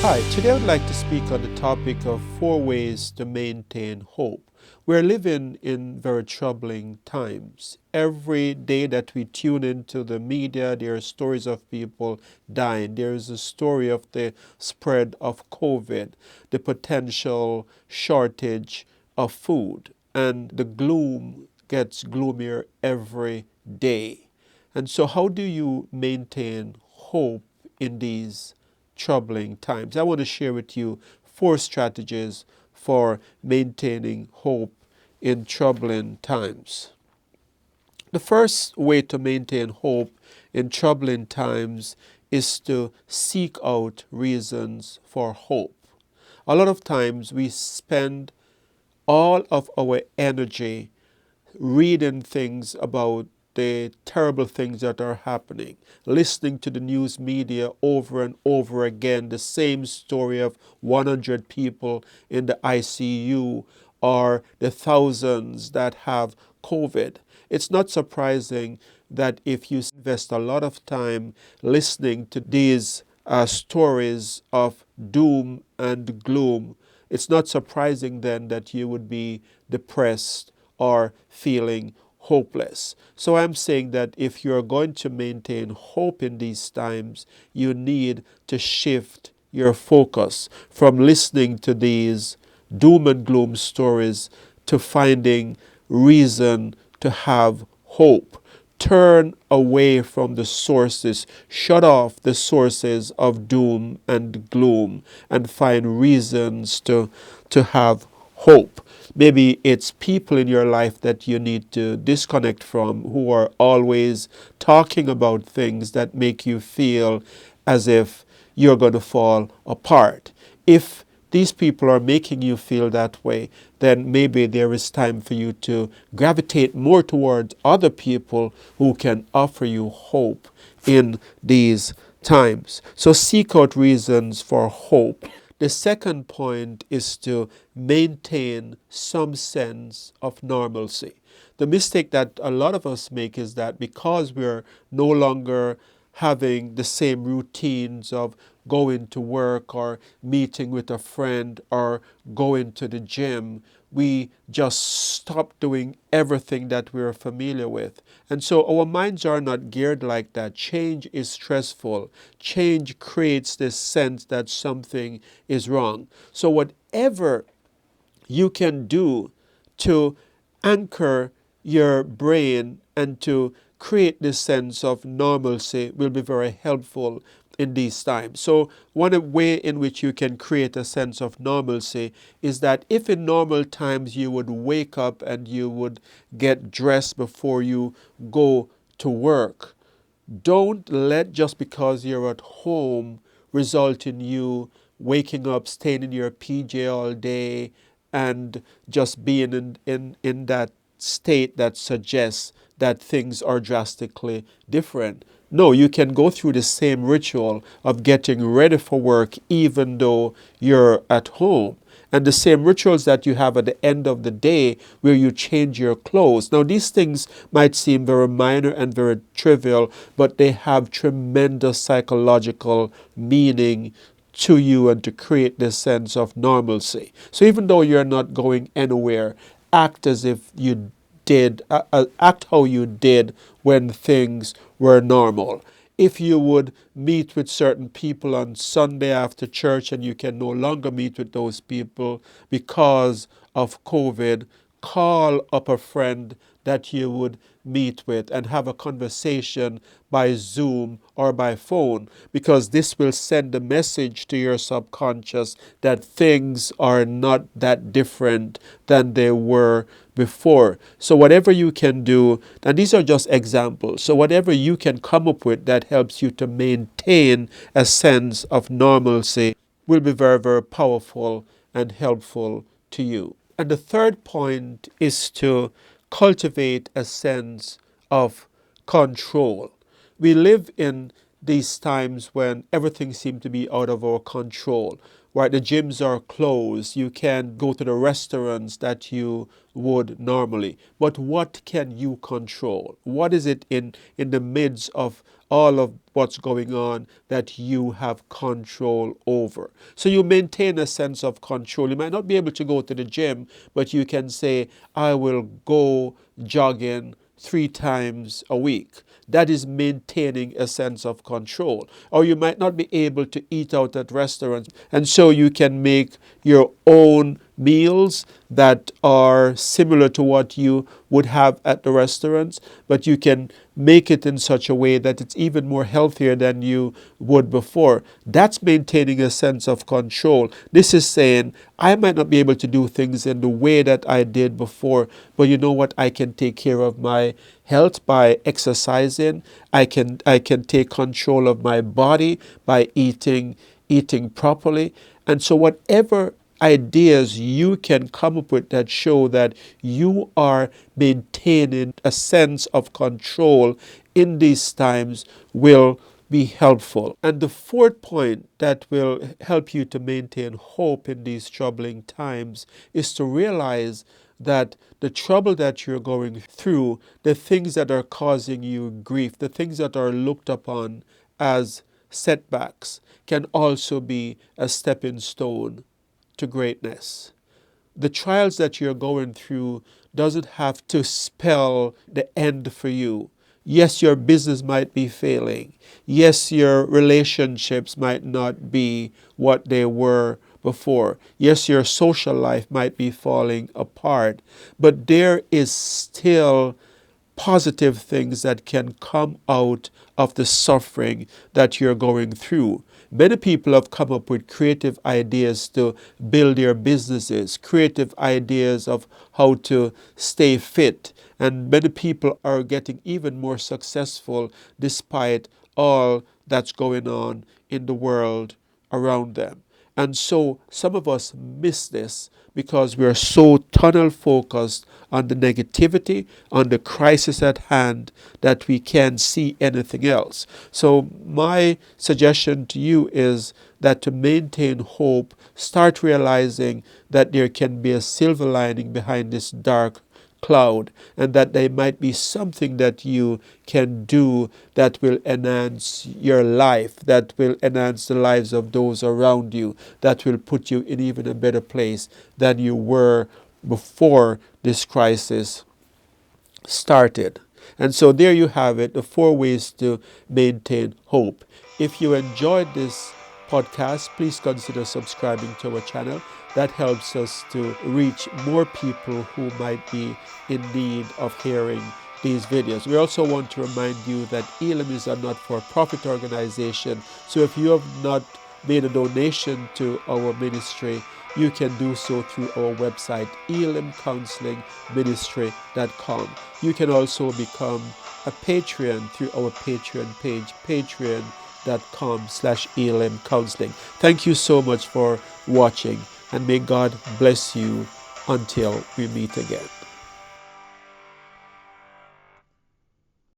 Hi, today I would like to speak on the topic of 4 ways to maintain hope. We're living in very troubling times. Every day that we tune into the media, there are stories of people dying. There is a story of the spread of COVID, the potential shortage of food, and the gloom gets gloomier every day. And so, how do you maintain hope in these troubling times? I want to share with you 4 strategies for maintaining hope in troubling times. The first way to maintain hope in troubling times is to seek out reasons for hope. A lot of times we spend all of our energy reading things about the terrible things that are happening, listening to the news media over and over again, the same story of 100 people in the ICU or the thousands that have COVID. It's not surprising that if you invest a lot of time listening to these stories of doom and gloom, it's not surprising then that you would be depressed or feeling hopeless. So I'm saying that if you're going to maintain hope in these times, you need to shift your focus from listening to these doom and gloom stories to finding reason to have hope. Turn away from the sources, shut off the sources of doom and gloom, and find reasons to have hope. Maybe it's people in your life that you need to disconnect from who are always talking about things that make you feel as if you're going to fall apart. If these people are making you feel that way, then maybe there is time for you to gravitate more towards other people who can offer you hope in these times. So seek out reasons for hope. The second point is to maintain some sense of normalcy. The mistake that a lot of us make is that because we're no longer having the same routines of going to work or meeting with a friend or going to the gym, we just stop doing everything that we're familiar with. And so our minds are not geared like that. Change is stressful. Change creates this sense that something is wrong. So whatever you can do to anchor your brain and to create this sense of normalcy will be very helpful in these times. So one way in which you can create a sense of normalcy is that if in normal times you would wake up and you would get dressed before you go to work, don't let just because you're at home result in you waking up, staying in your PJ all day, and just being in that state that suggests that things are drastically different. No, you can go through the same ritual of getting ready for work even though you're at home. And the same rituals that you have at the end of the day where you change your clothes. Now, these things might seem very minor and very trivial, but they have tremendous psychological meaning to you and to create this sense of normalcy. So even though you're not going anywhere, act as if you did, act how you did when things were normal. If you would meet with certain people on Sunday after church and you can no longer meet with those people because of COVID, call up a friend that you would meet with and have a conversation by Zoom or by phone, because this will send a message to your subconscious that things are not that different than they were before. So whatever you can do, and these are just examples, so whatever you can come up with that helps you to maintain a sense of normalcy will be very, very powerful and helpful to you. And the third point is to cultivate a sense of control. We live in these times when everything seems to be out of our control. Right, the gyms are closed. You can't go to the restaurants that you would normally. But what can you control? What is it in the midst of all of what's going on that you have control over? So you maintain a sense of control. You might not be able to go to the gym, but you can say, I will go jogging 3 times a week. That is maintaining a sense of control. Or you might not be able to eat out at restaurants, and so you can make your own meals that are similar to what you would have at the restaurants, but you can make it in such a way that it's even more healthier than you would before. That's maintaining a sense of control. This is saying, I might not be able to do things in the way that I did before, but you know what? I can take care of my health by exercising. I can take control of my body by eating properly. And so whatever ideas you can come up with that show that you are maintaining a sense of control in these times will be helpful. And the fourth point that will help you to maintain hope in these troubling times is to realize that the trouble that you're going through, the things that are causing you grief, the things that are looked upon as setbacks, can also be a stepping stone to greatness. The trials that you're going through doesn't have to spell the end for you. Yes, your business might be failing. Yes, your relationships might not be what they were before. Yes, your social life might be falling apart. But there is still positive things that can come out of the suffering that you're going through. Many people have come up with creative ideas to build their businesses, creative ideas of how to stay fit, and many people are getting even more successful despite all that's going on in the world around them. And so some of us miss this because we are so tunnel focused on the negativity, on the crisis at hand, that we can't see anything else. So my suggestion to you is that to maintain hope, start realizing that there can be a silver lining behind this dark cloud, and that there might be something that you can do that will enhance your life, that will enhance the lives of those around you, that will put you in even a better place than you were before this crisis started. And so there you have it, the 4 ways to maintain hope. If you enjoyed this podcast, please consider subscribing to our channel. That helps us to reach more people who might be in need of hearing these videos. We also want to remind you that Elim is a not-for-profit organization. So if you have not made a donation to our ministry, you can do so through our website, ElimCounselingMinistry.com. You can also become a Patreon through our Patreon page, patreon.com/ElimCounseling. Thank you so much for watching, and may God bless you until we meet again.